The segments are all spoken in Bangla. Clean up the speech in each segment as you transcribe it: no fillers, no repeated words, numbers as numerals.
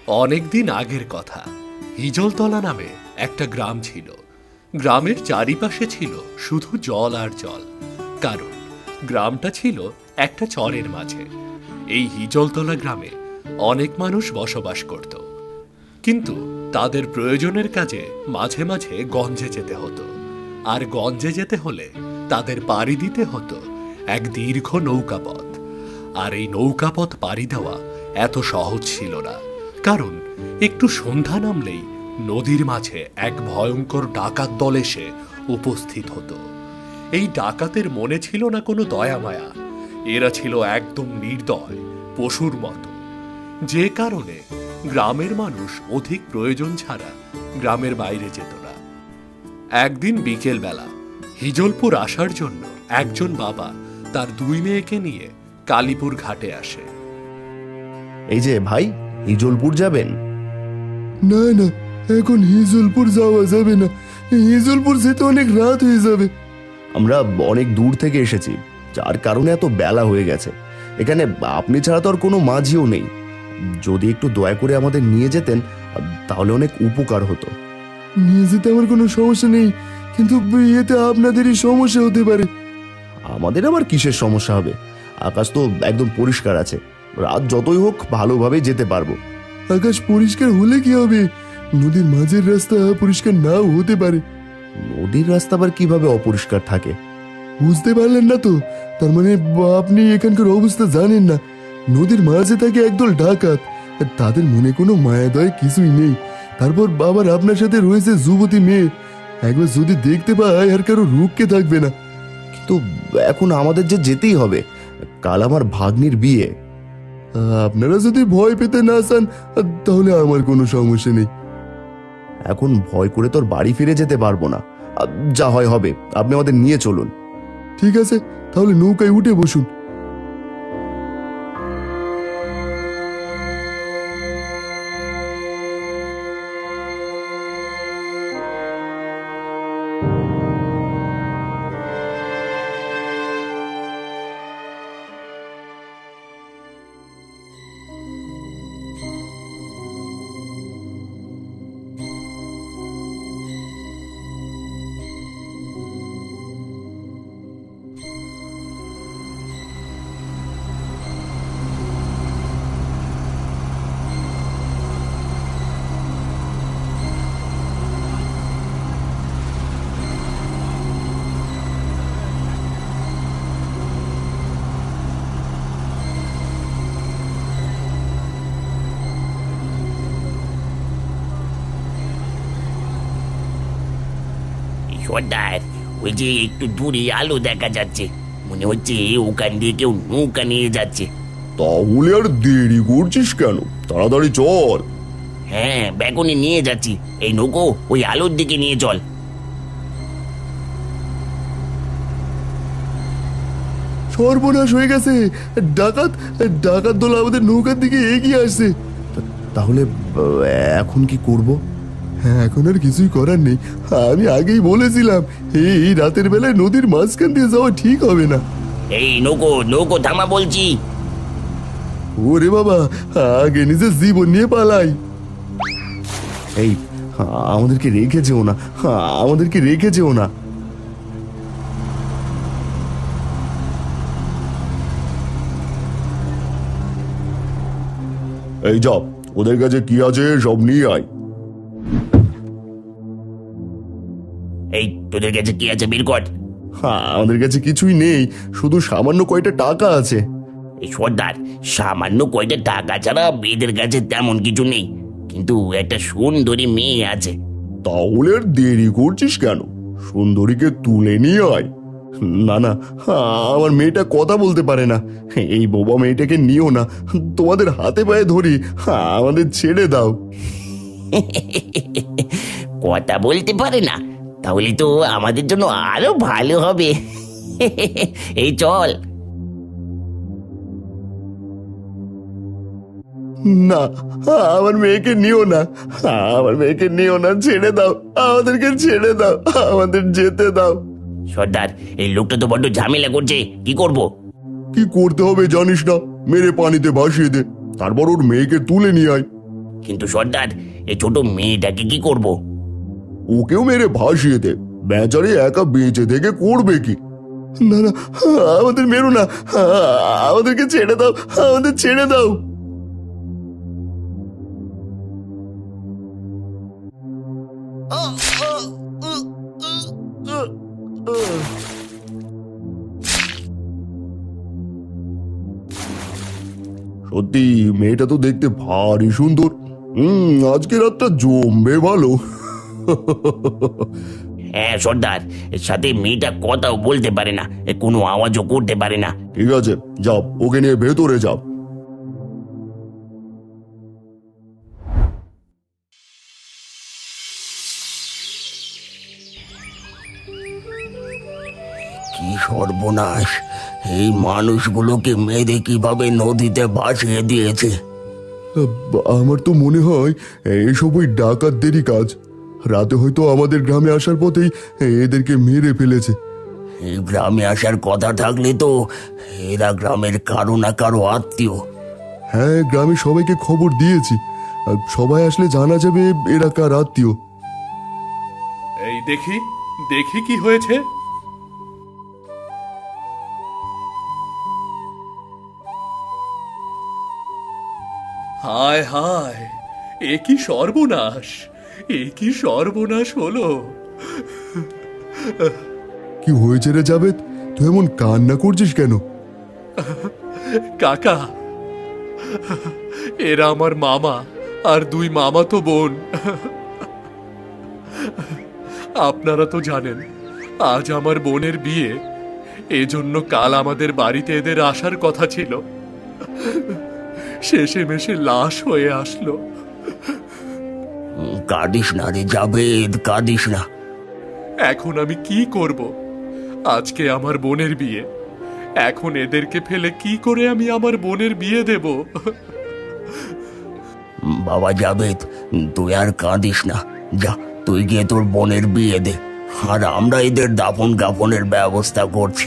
অনেকদিন আগের কথা। হিজলতলা নামে একটা গ্রাম ছিল। গ্রামের চারিপাশে ছিল শুধু জল আর জল, কারণ গ্রামটা ছিল একটা চরের মাঝে। এই হিজলতলা গ্রামে অনেক মানুষ বসবাস করত, কিন্তু তাদের প্রয়োজনের কাজে মাঝে মাঝে গঞ্জে যেতে হতো। আর গঞ্জে যেতে হলে তাদের পাড়ি দিতে হতো এক দীর্ঘ নৌকাপথ। আর এই নৌকাপথ পাড়ি দেওয়া এত সহজ ছিল না, কারণ একটু সন্ধ্যা নামলেই নদীর মাঝে এক ভয়ঙ্কর ডাকাত দল এসে উপস্থিত হতো। এই ডাকাতের মনে ছিল না কোনো দয়া মায়া, এরা ছিল একদম নির্দয়, পশুর মতো। যে কারণে গ্রামের মানুষ অধিক প্রয়োজন ছাড়া গ্রামের বাইরে যেত না। একদিন বিকেল বেলা হিজলপুর আসার জন্য একজন বাবা তার দুই মেয়েকে নিয়ে কালীপুর ঘাটে আসে। এই যে ভাই, হিজলপুর যাবেন? না না, এখন হিজলপুর যাওয়া যাবে না। হিজলপুর যেতে অনেক রাত হয়ে যাবে। আমরা অনেক দূর থেকে এসেছি, যার কারণে এত বেলা হয়ে গেছে। এখানে আপনি ছাড়া তো আর কোনো মাঝিও নেই। যদি একটু দয়া করে আমাদের নিয়ে যেতেন তাহলে অনেক উপকার হতো। নিয়ে যেতে আমার কোনো সমস্যা নেই, কিন্তু এতে আপনাদেরই সমস্যা হতে পারে। আমাদের আবার কিসের সমস্যা হবে? আকাশ তো একদম পরিষ্কার আছে, রাত যতই হোক ভালোভাবে যেতে পারবো। আকাশ পরিষ্কার হলে কি হবে? নদীর মাঝের রাস্তা পরিষ্কার নাও হতে পারে। নদীর রাস্তা আবার কিভাবে অপরিষ্কার থাকে? বুঝতে পারলেন না তো? তার মানে আপনি এখানকার অবস্থা জানেন না। নদীর মাঝে থাকে একদল ডাকাত, তাদের মনে কোনো মায়া দয় কিছুই নেই। তারপর বাবার আপনার সাথে রয়েছে যুবতী মেয়ে। একবার যদি দেখতে পায় আর কারো রুখকে থাকবে না। কিন্তু এখন আমাদের যে যেতেই হবে, কাল আমার ভাগ্নির বিয়ে। আপনারা যদি ভয় পেতে না চান তাহলে আমার কোনো সমস্যা নেই। এখন ভয় করে তোর বাড়ি ফিরে যেতে পারবো না। যা হয় হবে, আপনি আমাদের নিয়ে চলুন। ঠিক আছে, তাহলে নৌকায় উঠে বসুন। সর্দার, ওই যে একটু দূরে আলো দেখা যাচ্ছে, মনে হচ্ছে ওখান দিয়ে কেউ নৌকা নিয়ে যাচ্ছে। তাহলে আর দেরি করছিস কেন? তাড়াতাড়ি চল। হ্যাঁ, বেগুনে নিয়ে যাচ্ছি। এই নৌকো ওই আলোর দিকে নিয়ে চল। সর্বনাশ হয়ে গেছে। ডাকাত ডাকাত দল আমাদের নৌকার দিকে এগিয়ে আসছে। তাহলে এখন কি করব? হ্যাঁ, এখন আর কিছুই করার নেই। আমি আগেই বলেছিলাম এই রাতের বেলায় নদীর মাঝখান দিয়ে যাওয়া ঠিক হবে না। এই নৌকো নৌকো থামা বলছি। ওরে বাবা, আগে নিজের জীবন নিয়ে পালাই। এই, আমাদেরকে রেখে যেও না, আমাদেরকে রেখে যেও না। এই যা, ওদের কাছে কি আছে সব নিয়ে আয়। এই তোদের কাছে কি আছে বের কর। আমাদের কাছে কিছুই নেই, শুধু সামান্য কয়টা টাকা আছে। এই সর্দার, সামান্য কয়টা টাকা ছাড়া এদের কাছে তেমন কিছু নেই, কিন্তু একটা সুন্দরী মেয়ে আছে। তাহলে আর দেরি করছিস কেন? সুন্দরীকে তুলে নিয়ে আয়। না না, আমার মেয়েটা কথা বলতে পারে না। এই বোবা মেয়েটাকে নিও না, তোমাদের হাতে পায়ে ধরি, আমাদের ছেড়ে দাও। কথা বলতে পারে না? তাহলে তো আমাদের জন্য আরো ভালো হবে। এই চল। না, আমার মেয়েকে নিও না, আমার মেয়েকে নিও না, ছেড়ে দাও, আমাদেরকে ছেড়ে দাও, আমাদের যেতে দাও। সর্দার, এই লোকটা তো বড্ড ঝামেলা করছে, কি করব? কি করতে হবে জানিস না? মেরে পানিতে ভাসিয়ে দে, তারপর ওর মেয়েকে তুলে নিয়ে আয়। কিন্তু সর্দার, এই ছোট মেয়েটাকে কি করব? ওকেও মেরে ভাসিয়ে দে, বেচারি একা বেঁচে থেকে করবে কি? না না, আমাদের মেরো না, আমাদেরকে ছেড়ে দাও, আমাদের ছেড়ে দাও। সত্যি মেয়েটা তো দেখতে ভারী সুন্দর। আজকে রাতটা জমবে ভালো। হ্যাঁ সর্দার, এর সাথে মেয়েটা কথাও বলতে পারে না, কোনো আওয়াজও করতে পারে না। ঠিক আছে, যাও ওকে নিয়ে ভেতরে যাও। কি সর্বনাশ! এই মানুষগুলোকে মেরে কিভাবে নদীতে ভাসিয়ে দিয়েছে। আমার তো মনে হয় এসব ওই ডাকাতদেরই কাজ। রাতে হয়তো আমাদের গ্রামে আসার পথেই এদেরকে মেরে ফেলেছে। এই গ্রামে আসার কথা থাকলে তো এরা গ্রামের কারো না কারো আত্মীয়। হ্যাঁ, গ্রামে সবাইকে খবর দিয়েছি, আর সবাই আসলে জানা যাবে এরা কার আত্মীয়। এই দেখি দেখি কি হয়েছে। হায় হায়, এ কি সর্বনাশ! এ কি সর্বনাশ হলো! কি হয়েছে রে জাবেদ, তুই এমন কান্না করছিস কেন? কাকা, এরা আমার মামা আর দুই মামাতো বোন। আপনারা তো জানেন আজ আমার বোনের বিয়ে, এজন্য কাল আমাদের বাড়িতে এদের আসার কথা ছিল। শেষে মেশে লাশ হয়ে আসলো। কাঁদিস না রে জাবেদ, কাঁদিস না। এখন আমি কি করব? আজকে আমার বোনের বিয়ে, এখন এদেরকে ফেলে কি করে আমি আমার বোনের বিয়ে দেব? বাবা জাবেদ, তুই আর কাঁদিস না। যা, তুই গিয়ে তোর বোনের বিয়ে দে, আর আমরা এদের দাফন কাফনের ব্যবস্থা করছি।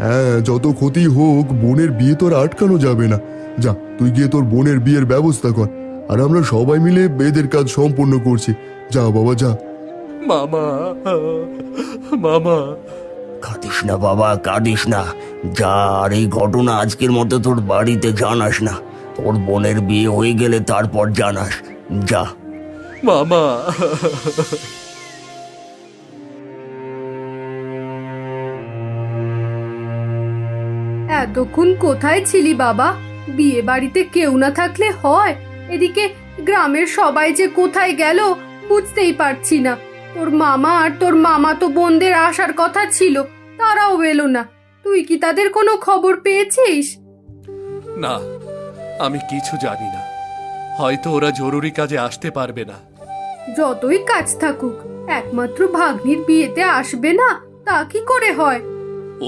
হ্যাঁ, যত ক্ষতি হোক বোনের বিয়ে তোর আটকানো যাবে না। যা, তুই গিয়ে তোর বোনের বিয়ের ব্যবস্থা কর, আর আমরা সবাই মিলে এদের কাজ সম্পূর্ণ করছি। যা বাবা, যা। মামা, মামা। কাঁদিস না বাবা, কাঁদিস না। যা, আর এই ঘটনা আজকের মতো তোর বাড়িতে জানাস না। তোর বোনের বিয়ে হয়ে গেলে তারপর জানাস। যা মামা। এতক্ষণ কোথায় ছিলি বাবা? বিয়ে বাড়িতে কেউ না থাকলে হয়, এদিকে গ্রামের সবাই যে কোথায় গেল বুঝতেই পারছি না। তোর মামা আর তোর মামা তো বোনদের আসার কথা ছিল, তারাও এলো না। তুই কি তাদের কোনো খবর পেয়েছিস? না, আমি কিছু জানি না। হয়তো ওরা জরুরি কাজে আসতে পারবে না। যতই কাজ থাকুক, একমাত্র ভাগ্নির বিয়েতে আসবে না তা কি করে হয়?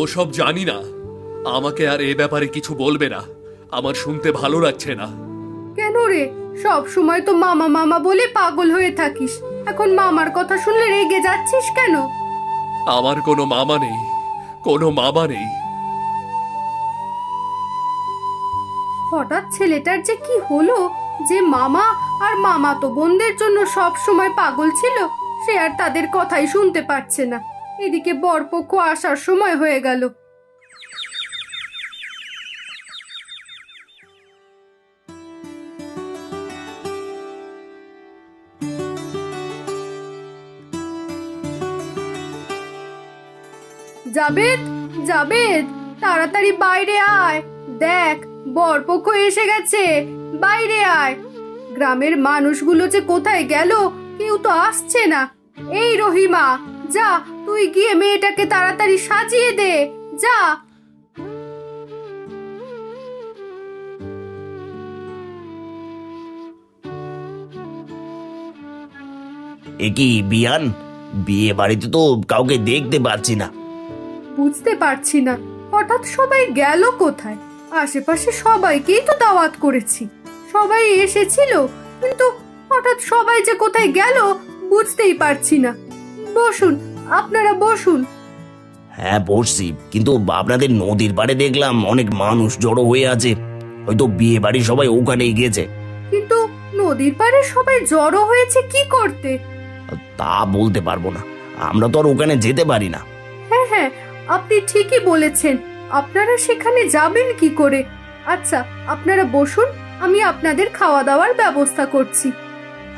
ওসব জানি না। আমাকে আর এ ব্যাপারে কিছু বলবে না, আমার শুনতে ভালো লাগছে না। কেন রে, সব সময় তো মামা মামা বলে পাগল হয়ে থাকিস, এখন মামার কথা শুনলে রেগে যাচ্ছিস কেন? আমার কোনো মামা নেই, কোনো মামা নেই। হঠাৎ ছেলেটার যে কি হলো, যে মামা আর মামাতো বোনদের জন্য সব সময় পাগল ছিল, সে আর তাদের কথাই শুনতে পাচ্ছে না। এদিকে বরপক্ষ আসার সময় হয়ে গেল। জাবেদ, জাবেদ, তাড়াতাড়ি বাইরে আয়। দেখ, বরপক্ষ এসে গেছে, বাইরে আয়। গ্রামের মানুষগুলো যে কোথায় গেল, কেউ তো আসছে না। এই রহিমা, যা, তুই গিয়ে মেয়েটাকে তাড়াতাড়ি সাজিয়ে দে, যা। এ কি বিয়ান? বিয়ে বাড়িতে তো কাউকে দেখতে পাচ্ছি না। বুঝতে পারছি না হঠাৎ সবাই গেল কোথায়। আশেপাশে সবাইকেই তো দাওয়াত করেছি, সবাই এসেছিল, কিন্তু হঠাৎ সবাই যে কোথায় গেল বুঝতেই পারছি না। বসুন, আপনারা বসুন। হ্যাঁ বসছি, কিন্তু আপনাদের নদীর পাড়ে দেখলাম অনেক মানুষ জড়ো হয়ে আছে। হয়তো বিয়ে বাড়ি সবাই ওখানেই গেছে। কিন্তু নদীর পাড়ে সবাই জড়ো হয়েছে কি করতে? তা বলতে পারবো না, আমরা তো আর ওখানে যেতে পারি না। হ্যাঁ হ্যাঁ, আপনি ঠিকই বলেছেন। আপনারা সেখানে যাবেন কি করে? আচ্ছা, আপনারা বসুন, আমি আপনাদের খাওয়া দাওয়ার ব্যবস্থা করছি।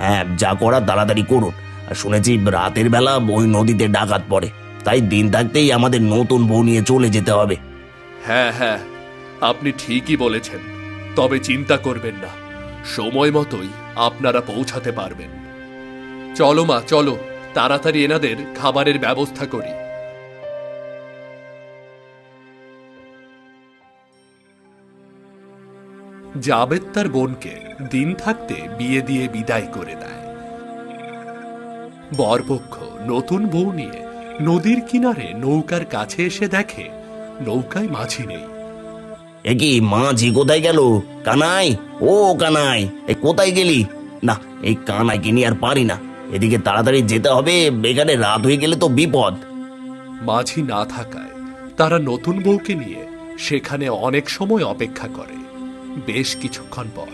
হ্যাঁ, যা করার তাড়াতাড়ি করুন। আর শুনেছি রাতের বেলা ওই নদীতে ডাকাত পড়ে, তাই দিন থাকতেই আমাদের নতুন বউ নিয়ে চলে যেতে হবে। হ্যাঁ হ্যাঁ, আপনি ঠিকই বলেছেন। তবে চিন্তা করবেন না, সময় মতোই আপনারা পৌঁছাতে পারবেন। চলো মা, চলো তাড়াতাড়ি এনাদের খাবারের ব্যবস্থা করি। জাবেদ তার বোনকে দিন থাকতে বিয়ে দিয়ে বিদায় করে দেয়। বরপক্ষ নতুন বউ নিয়ে নদীর কিনারে নৌকার কাছে এসে দেখে নৌকায় মাঝি নেই। এ কি, মাঝি কোথায় গেল? কানাই, ও কানাই, এই কোথায় গেলি? না, এই কানাইকে নিয়ে আর পারি না, এদিকে তাড়াতাড়ি যেতে হবে, এখানে রাত হয়ে গেলে তো বিপদ। মাঝি না থাকায় তারা নতুন বউকে নিয়ে সেখানে অনেক সময় অপেক্ষা করে। বেশ কিছুক্ষণ পর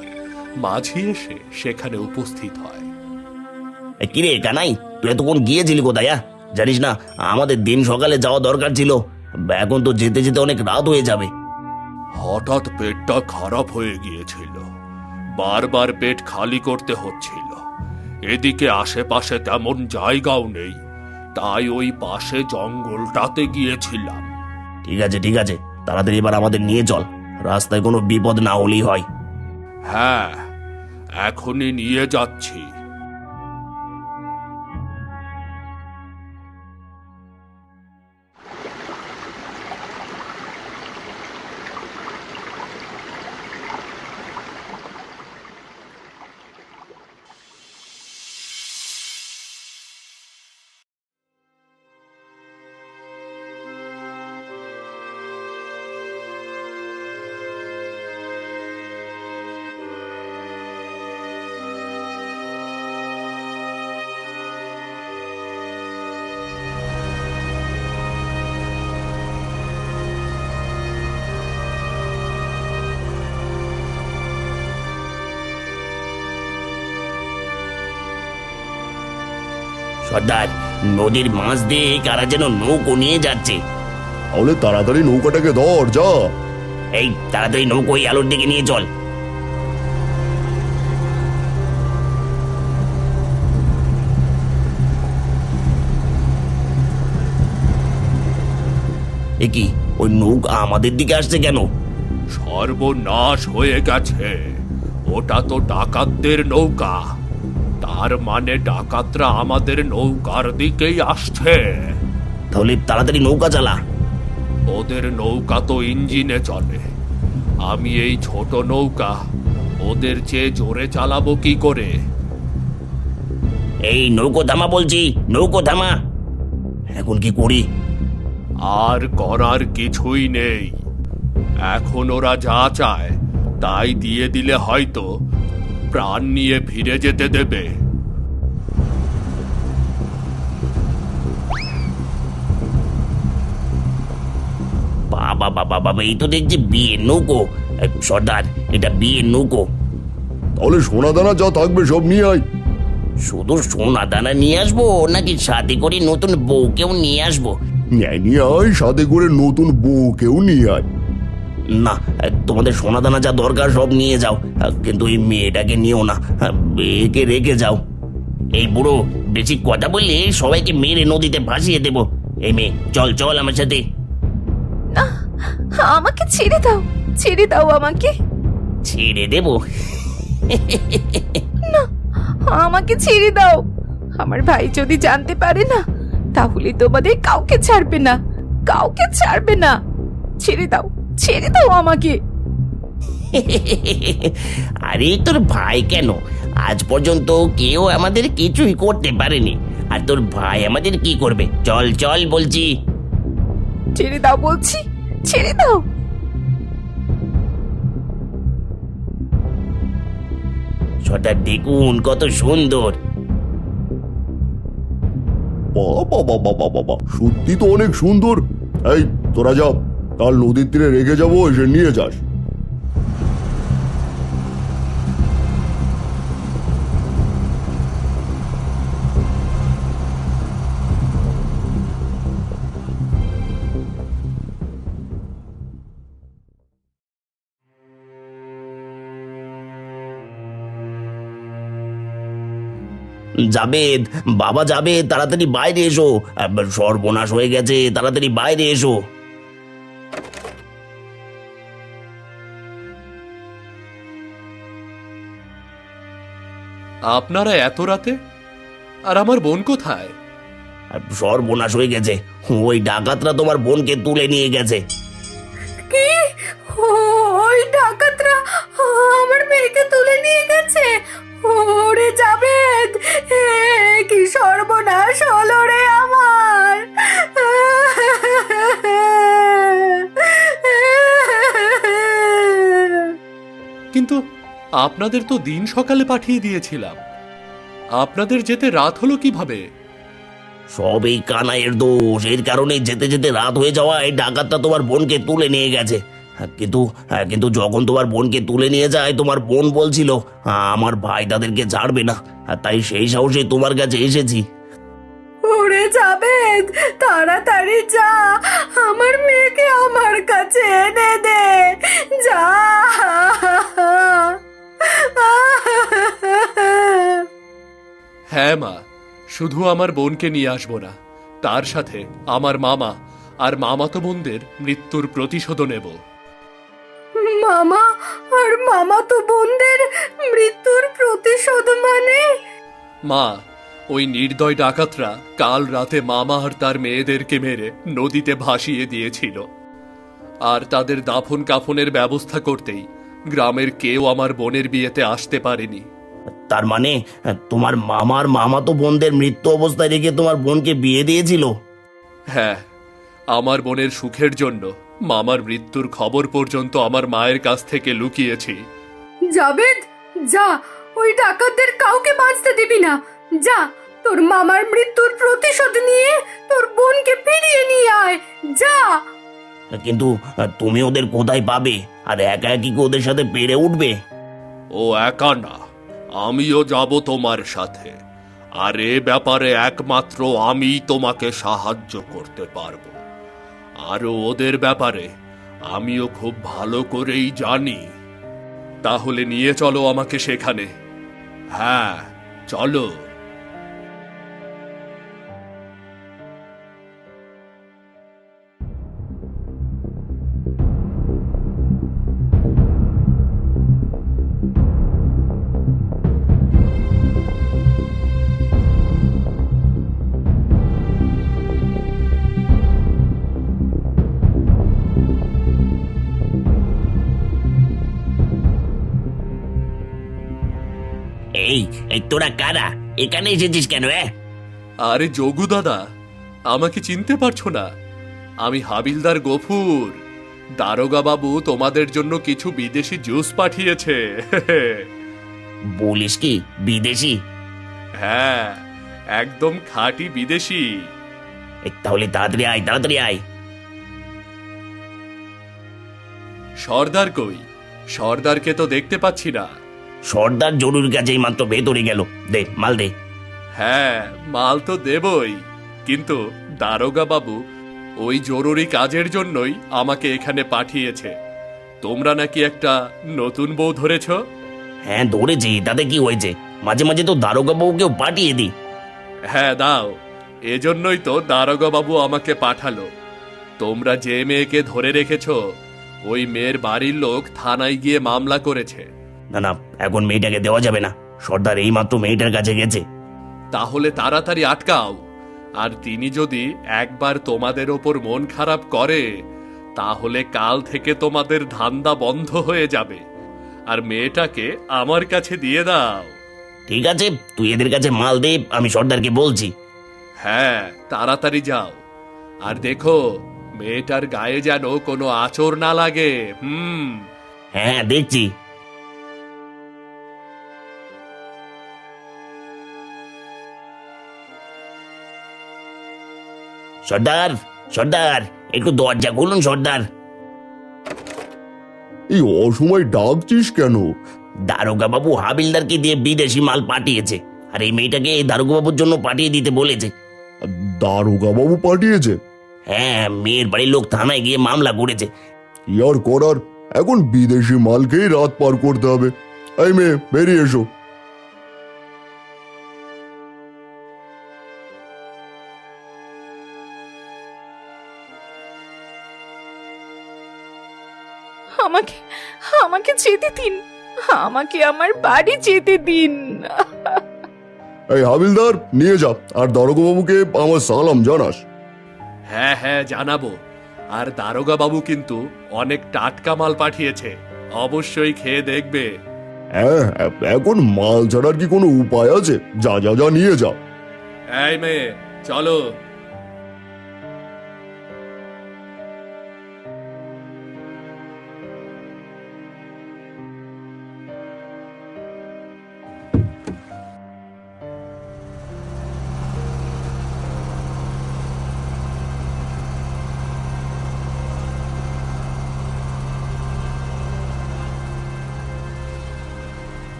মাঝি এসে সেখানে উপস্থিত হয়। এ কিরে কানাই, তুই এতক্ষণ গিয়েছিলি কোথায়? জানিস না আমাদের দিন সকালে যাওয়া দরকার ছিল, এখন তো যেতে যেতে অনেক রাত হয়ে যাবে। হঠাৎ পেটটা খারাপ হয়ে গিয়েছিল, বারবার পেট খালি করতে হচ্ছিল। এদিকে আশেপাশে তেমন জায়গাও নেই, তাই ওই পাশে জঙ্গলটাতে গিয়েছিলাম। ঠিক আছে ঠিক আছে, তাড়াতাড়ি এবার আমাদের নিয়ে চল, রাস্তায় কোনো বিপদ না হলেই হয়। হ্যাঁ, এখনই নিয়ে যাচ্ছি। সর্দার, নদীর মাছ দিয়ে কারা যেন নৌকো নিয়ে যাচ্ছে। তাহলে তাড়াতাড়ি নৌকাটাকে ধর, যা। এই তাড়াতাড়ি নৌকো ওই আলোর দিকে নিয়ে চল। এ কি, ওই নৌকা আমাদের দিকে আসছে কেন? সর্বনাশ হয়ে গেছে, ওটা তো ডাকাতদের নৌকা। তার মানে ডাকাতরা আমাদের নৌকার দিকেই আসছে। তাহলে তাড়াতাড়ি নৌকা চালা। ওদের নৌকা তো ইঞ্জিনে চলে, আমি এই ছোট নৌকা ওদের চেয়ে জোরে চালাবো কি করে? এই নৌকো থামা বলছি, নৌকো থামা। এখন কি করি? আর করার কিছুই নেই, এখন ওরা যা চায় তাই দিয়ে দিলে হয়তো প্রাণ নিয়ে ফিরে যেতে দেবে। বাবা বাবা বাবা, এই তো দেখছি বিয়ের নৌকো। সর্দার, এটা বিয়ের নৌকো। তাহলে সোনা দানা যা থাকবে সব নিয়ে আয়। শুধু সোনা দানা নিয়ে আসবো নাকি সাথে করে নতুন বউকেও নিয়ে আসবো? নিয়ে আয়, সাথে করে নতুন বউকেও নিয়ে আয়। না, তোমাদের সোনা দানা যা দরকার সব নিয়ে যাও, কিন্তু এই মেয়েটাকে নিও না, একে রেখে যাও। এই বুড়ো, বেশি কথা বললে সবাইকে মেরে নদীতে ভাসিয়ে দেবো। এই মেয়ে, চল চল আমার সাথে। না, আমাকে ছেড়ে দাও, ছেড়ে দাও আমাকে। ছেড়ে দেবো? না, আমাকে ছেড়ে দাও। আমার ভাই যদি জানতে পারে না, তাহলে তোমাদের কাউকে ছাড়বে না, কাউকে ছাড়বে না। ছেড়ে দাও, ছেড়ে দাও আমাকে। আরে তোর ভাই কেন, আজ পর্যন্ত কেউ আমাদের কিছুই করতে পারেনি, আর তোর ভাই আমাদের কি করবে? চল চল বলছি। ছেড়ে দাও বলছি, ছেড়ে দাও। সেটা দেখুন কত সুন্দর। বাবা বাবা বাবা বাবা, সত্যি তো অনেক সুন্দর। এই তোরা যা, কাল নদীর তীরে রেখে যাবো, এসে নিয়ে যাস। জাবেদ, বাবা জাবেদ, তাড়াতাড়ি বাইরে এসো। সর্বনাশ হয়ে গেছে, তাড়াতাড়ি বাইরে এসো। আপনারা এত রাতে? আর আমার বোন কোথায়? সর্বনাশ হয়ে গেছে, ওই ডাকাতরা তোমার বোনকে তুলে নিয়ে গেছে। কি? ওই ডাকাতরা আমার মেয়েকে তুলে নিয়ে গেছে? ওরে জাবেদ, কি সর্বনাশ হলো রে আমার! কিন্তু আপনাদের তো দিন সকালে পাঠিয়ে দিয়েছিলাম। আপনাদের যেতে রাত হলো কিভাবে? সব এই কানাইয়ের দোষ, এর কারণে যেতে যেতে রাত হয়ে যাওয়ায় ডাকাতটা তোমার বোনকে তুলে নিয়ে গেছে। কিন্তু যখন তোমার বোনকে তুলে নিয়ে যায়, তোমার বোন বলছিল আমার ভাই তাদেরকে ছাড়বে না, আর তাই সেই সাহসে তোমার কাছে এসেছি। ওরে জাবেদ, তাড়াতাড়ি যা, আমার মেয়েকে আমার কাছে এনে দে, যা। হ্যাঁ মা, শুধু আমার বোনকে নিয়ে আসবো না, তার সাথে আমার মামা আর মামাতো বোনদের মৃত্যুর প্রতিশোধ নেব। মামা আর মামাতো বোনদের মৃত্যুর প্রতিশোধ মানে? মা, ওই নির্দয় ডাকাতরা কাল রাতে মামা আর তার মেয়েদেরকে মেরে নদীতে ভাসিয়ে দিয়েছিল। আর তাদের দাফন কাফনের ব্যবস্থা করতেই গ্রামের কেউ আমার বোনের বিয়েতে আসতে পারেনি। তার মানে তোমার মামার মামাতো বোনদের মৃত্যু অবস্থায় রেখে তোমার বোনকে বিয়ে দিয়েছিল? হ্যাঁ, আমার বোনের সুখের জন্য মামার মৃত্যুর খবর পর্যন্ত আমার মায়ের কাছ থেকে লুকিয়েছি। জাবেদ, যা, ওই ডাকাতদের কাউকে বাঁচতে দিবি না। যা, তোর মামার মৃত্যুর প্রতিশোধ নিয়ে তোর বোনকে ফিরিয়ে নিয়ে আয়, যা। কিন্তু তুমি ওদের কোথায় পাবে? আর একা একই কি ওদের সাথে পেরে উঠবে? ও একা না, আমিও যাব তোমার সাথে। আর এ ব্যাপারে একমাত্র আমিই তোমাকে সাহায্য করতে পারবো। আর ওদের ব্যাপারে আমিও খুব ভালো করেই জানি। তাহলে নিয়ে চলো আমাকে সেখানে। হ্যাঁ, চলো। এই এই তোরা কারা? এখানে এসেছিস কেন? আরে যোগু দাদা, আমাকে চিনতে পারছো না? আমি হাবিলদার গফুর। দারোগা বাবু তোমাদের জন্য কিছু বিদেশি জুস পাঠিয়েছে। বলিস কি, বিদেশি? হ্যাঁ, একদম খাঁটি বিদেশি। তাহলে তাড়াতাড়ি আয়, তাড়াতাড়ি আয়। সর্দার কই? সর্দারকে তো দেখতে পাচ্ছি না। সর্দার জরুরি কাজেই মাত্র ভেতরে গেল। দে মাল দে। হ্যাঁ, মাল তো দেবই, কিন্তু দারোগা বাবু ওই জরুরি কাজের জন্যই আমাকে এখানে পাঠিয়েছে। তোমরা নাকি একটা নতুন বউ ধরেছ? হ্যাঁ ধরেছি, তাতে কি হয়েছে? মাঝে মাঝে তো দারোগা বউকেও পাঠিয়ে দি। হ্যাঁ দাও, এজন্যই তো দারোগা বাবু আমাকে পাঠালো। তোমরা যে মেয়েকে ধরে রেখেছ, ওই মেয়ের বাড়ির লোক থানায় গিয়ে মামলা করেছে। না না, এখন মেয়েটাকে দেওয়া যাবে না। সর্দার এই মাত্র মেয়েটার কাছে গেছে। তাহলে তাড়াতাড়ি আটকাও। আর তিনি যদি একবার তোমাদের ওপর মন খারাপ করে, তাহলে কাল থেকে তোমাদের ধান্দা বন্ধ হয়ে যাবে। আর মেয়েটাকে আমার কাছে দিয়ে দাও। ঠিক আছে, তুই এদের কাছে মাল দে, আমি সর্দারকে বলছি। হ্যাঁ, তাড়াতাড়ি যাও। আর দেখো, মেয়েটার গায়ে যেন কোনো আঁচড় না লাগে। হ্যাঁ দেখছি। সর্দার, সর্দার, একটু দরজা খুলুন সর্দার। এই অসময় ডাকছিস কেন? দারোগা বাবু হাবিলদারকে দিয়ে বিদেশি মাল পাঠিয়েছে, আর এই মেয়েটাকে দারোগা বাবুর জন্য পাঠিয়ে দিতে বলেছে। দারোগা বাবু পাঠিয়েছে? হ্যাঁ, মেয়ের বাড়ির লোক থানায় গিয়ে মামলা করেছে। কি আর করার, এখন বিদেশি মাল খেয়ে রাত পার করতে হবে। এই মেয়ে, বেরিয়ে এসো। আমাকে আমাকে যেতে দিন, আমাকে আমার বাড়ি যেতে দিন। এই হাবিলদার, নিয়ে যা, আর দারোগাবাবুকে আমার সালাম জানাস। হ্যাঁ হ্যাঁ জানাবো। আর দারোগা বাবু কিন্তু অনেক টাটকা মাল পাঠিয়েছে, অবশ্যই খেয়ে দেখবে। হ্যাঁ, এখন মাল ছাড়ার কি কোনো উপায় আছে? যা যা যা, নিয়ে যা। এই মেয়ে, চলো।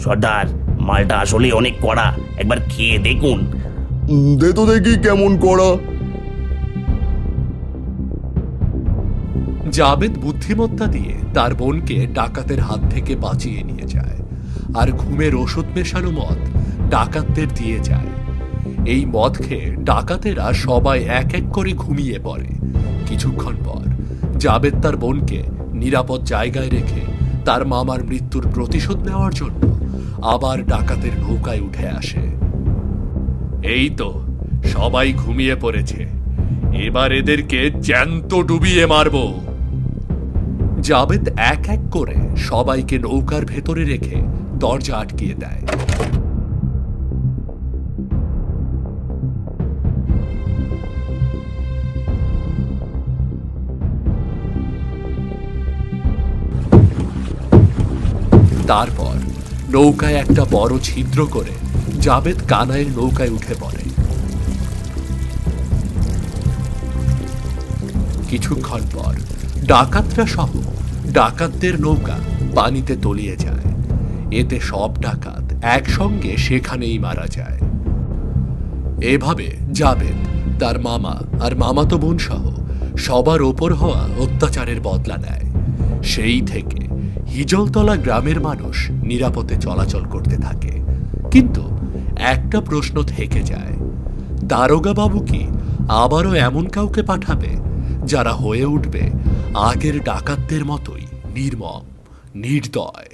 সর্দার, মালটা আসলে অনেক কড়া, একবার খেয়ে দেখুন। দে তো দেখি কেমন করা। জাবেদ বুদ্ধিমত্তা দিয়ে তার বোনকে ডাকাতের হাত থেকে বাঁচিয়ে নিয়ে যায়, আর ঘুমের ওষুধ মেশানো মদ ডাকাতদের দিয়ে যায়। এই মদ খেয়ে ডাকাতেরা সবাই এক এক করে ঘুমিয়ে পড়ে। কিছুক্ষণ পর জাবেদ তার বোনকে নিরাপদ জায়গায় রেখে তার মামার মৃত্যুর প্রতিশোধ নেওয়ার জন্য আবার ডাকাতের নৌকায় উঠে আসে। এই তো সবাই ঘুমিয়ে পড়েছে, এবার এদেরকে জ্যান্ত ডুবিয়ে মারবো। জাবেদ এক এক করে সবাইকে নৌকার ভেতরে রেখে দরজা আটকিয়ে দেয়। তারপর নৌকায় একটা বড় ছিদ্র করে জাবেদ কানাইয়ের নৌকায় উঠে পড়ে। কিছুক্ষণ পর ডাকাতরা সহ ডাকাতদের নৌকা পানিতে তলিয়ে যায়। এতে সব ডাকাত একসঙ্গে সেখানেই মারা যায়। এভাবে জাবেদ তার মামা আর মামাতো বোন সহ সবার ওপর হওয়া অত্যাচারের বদলা নেয়। সেই থেকে হিজলতলা গ্রামের মানুষ নিরাপদে চলাচল করতে থাকে। কিন্তু একটা প্রশ্ন থেকে যায়, দারোগা বাবু কি আবারও এমন কাউকে পাঠাবে যারা হয়ে উঠবে আগের ডাকাতদের মতোই নির্মম, নির্দয়?